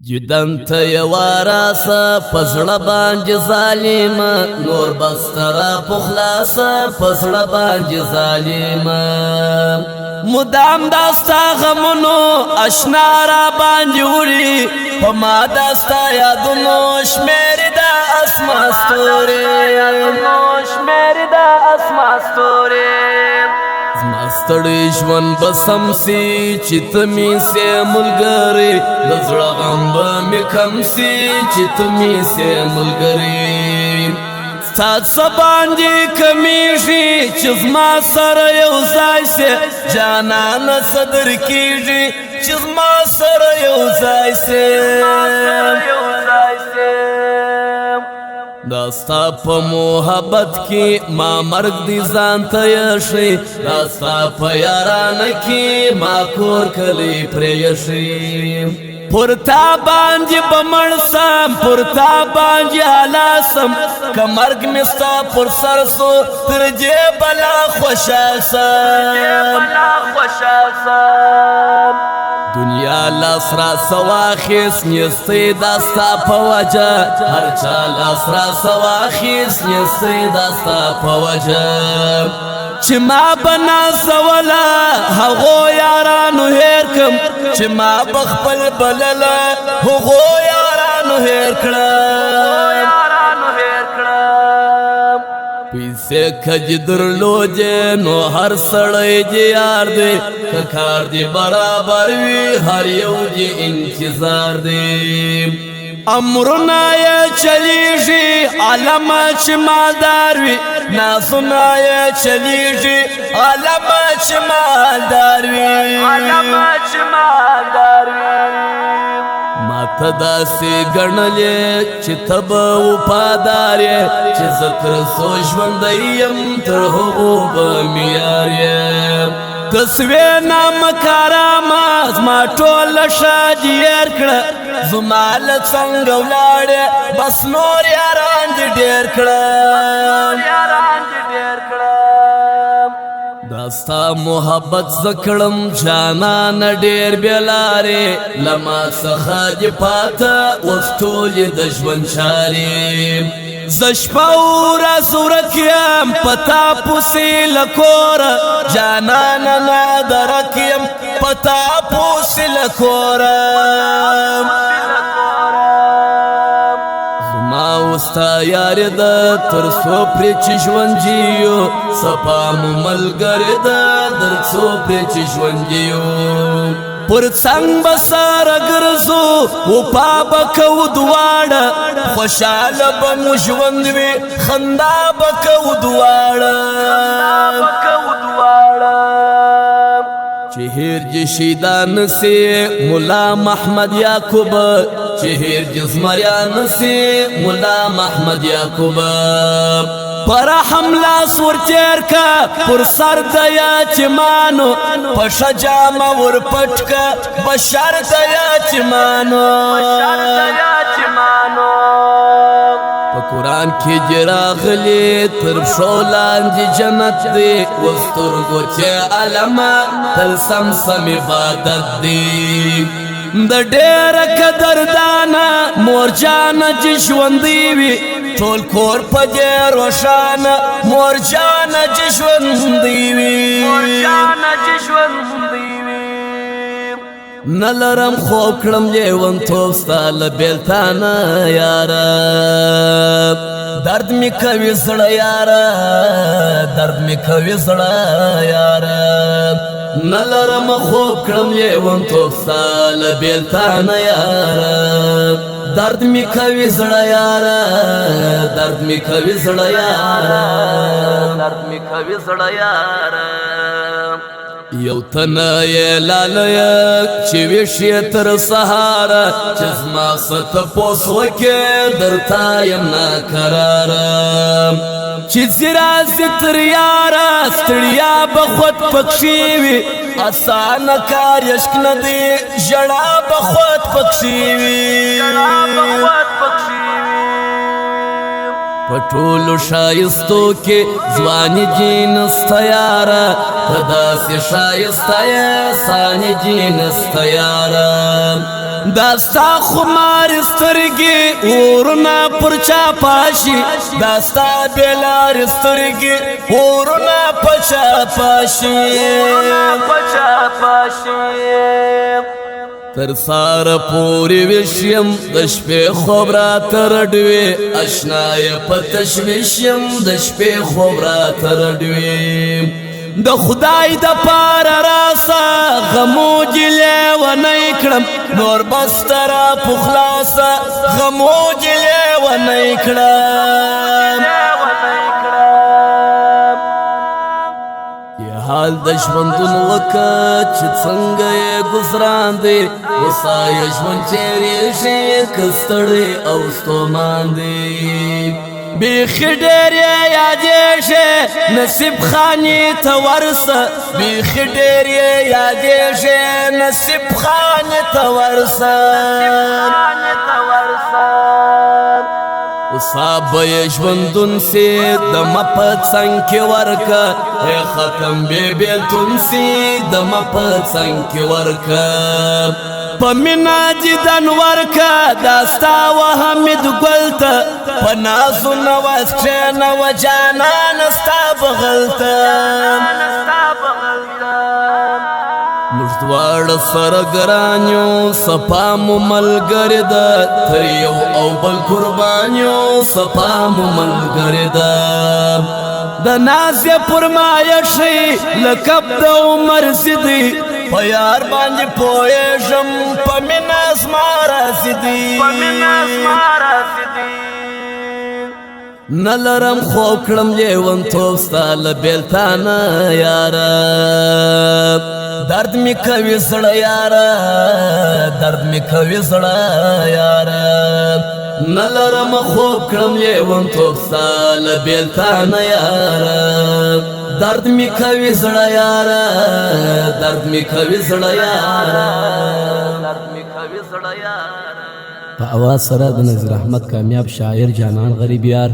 جدن ته یوه راسه په زړه باندې ظالمه نور بستره په خلاصه په زړه باندې ظالمه مدام دا ستا غمونو اشنا را باندې وړي په ما دا ستا یادونو شمېرې د اسمان ستورې زما ستړی ژوند به سم سي چې ته مې سې ملګرې د زړه غم به مې کم سي چې ته مې سې ملګرې ستا څه باندې کمیږي چې زما سره یو ځای سې جانانه څه درکېږي چې زما سره یو ځای سې دا ستا په محبت کې ما مرګ دی ځان ته یشي دا ستا په یارانه کې ما کور کلی پرېښي پر تا باندې به مړ سم پر تا باندې هلاسم که مرګ مې ستا پر سر سو تر دې بلا خوشحال سم دنیا لاس را سواخیس نیستی داستا پا وجه هر چا لاس را سواخیس نیستی داستا پا وجه چه ما بنازولا هغو یارانو هیر کم چه ما بخبل بللا هغو یارانو هیر کرم پیسے کج درلوجے نو هر سڑی جی یار دے ککار دی برابر وی ہر یو جی انتظار دے امرنا یا چلیجی علم چی مالدار وی ناسنا یا چلیجی علم چی مالدار وی ماته داسې ګڼلې چې ته به وفادار یې چې زه تر څو ژوندی یم تر هغو به مې یار یم ته سوې نامکارامه زما ټوله شادي هېر کړه زما له څنګه ولاړې بس نور یاران دې ډېر کړه دا ستا محبت زکړم جانان ډېر بېلارې لما څخه دې پاته اوس ټولې د ژوند چارې زه شپه ورځ ورک یم په تا پسې له کوره جانانه نادرک یم په تا پسې له کوره ما وستا یارې ده تر څو پرې چې ژوندي یو صفا مو ملګرې ده در څو پرې چې ژوندي یو پر څنګ به سره ګرځو وفا به کوو دواړه خوشحاله به مو ژوند وي خندا به کوو دواړه چې هیر جي شیدان سي ملا محمد یعقوب چې هیر جي زمریان سي ملا محمد یعقوب پر حمله سور تیر کا پر سر د یتیمانو په شجامه ور پټ کا بشر د یتیمانو په قرآن کې جراغلی تر پښو لاندې جنت دی وسترګو چې علمه تل سم عبادت دی د ډېره قدردانه مور جانه چې ژوندی وي ټول کور په دې روښانه مور جانه چې ژوندی وي نه لرم خوب کړم لیونتوب ستا له بېلتانه یاره درد می کوي زړه یاره درد می کوي زړه یاره نه لرم خوب کړم لیونتوب ستا له بېلتانه یاره درد می کوي زړه یاره درد می کوي زړه یاره درد می کوي زړه یاره یو تنه یې لالیه چې ویښ یې تر سهاره چې زما څه تپوس وکړې درته یم ناکراره چې ځي راسي تر یاره ستړیا به خود پکښې وي اسانه کار یشک نه دی ژړا به خود پکښې وي په ټولو ښایستو کې ځواني جینسته یاره ته داسې ښایسته یې ساني جینسته یاره داستا خمار سترگی ورنا پرچا پاشی داستا بیلار سترگی ورنا پچا پاشی تر سار پوری وشیم دشپی خوب را تردوی اشنای پتشوشیم دشپی خوب را تردوی د خدای د پار راسا غمو جلی و نیکړم نور بستر پخلاصا غمو جلی و نیکړم یہ حال د ژوندون وکړه چې څنګه یې ګزران دی وسا یې ژوند چیرې شي که ستړی او ستومان دی بیخی ډېر یې یادېږي نصیب خانې ته ورسه بیخی ډېر یې یادېږي نصیب خانې ته ورسه وسا به یې ژوندون سي دمه په څنګ کې ورکه ای ختم بې بېلتون سي دمه په څنګ کې ورکه په مینا دیدن ورکه دا ستا و حمید ګل ته په نازو نواز کښېنوه جانانه ستا بغل ته موږ دواړه سره ګران یو صفا مو ملګرې ده تر یو او بل قربان یو صفا مو ملګرې ده د ناز یې پر مایه ښي لقب د عمر ضدي په یار باندې پوهېږم په مینه زما راسدي نه لرم خوب کړم لیونتوب ستا له بېلتانه یاره درد می کوي زړه یاره درد می کوي زړه یاره نه لرم خوب کړم لیونتوب ستا له بېلتانه یاره درد می کوي زړه یاره درد می کوي زړه یاره درد می کوي زړه یاره په اواز سره د نظیر احمد کامیاب شاعر جانان غریب یار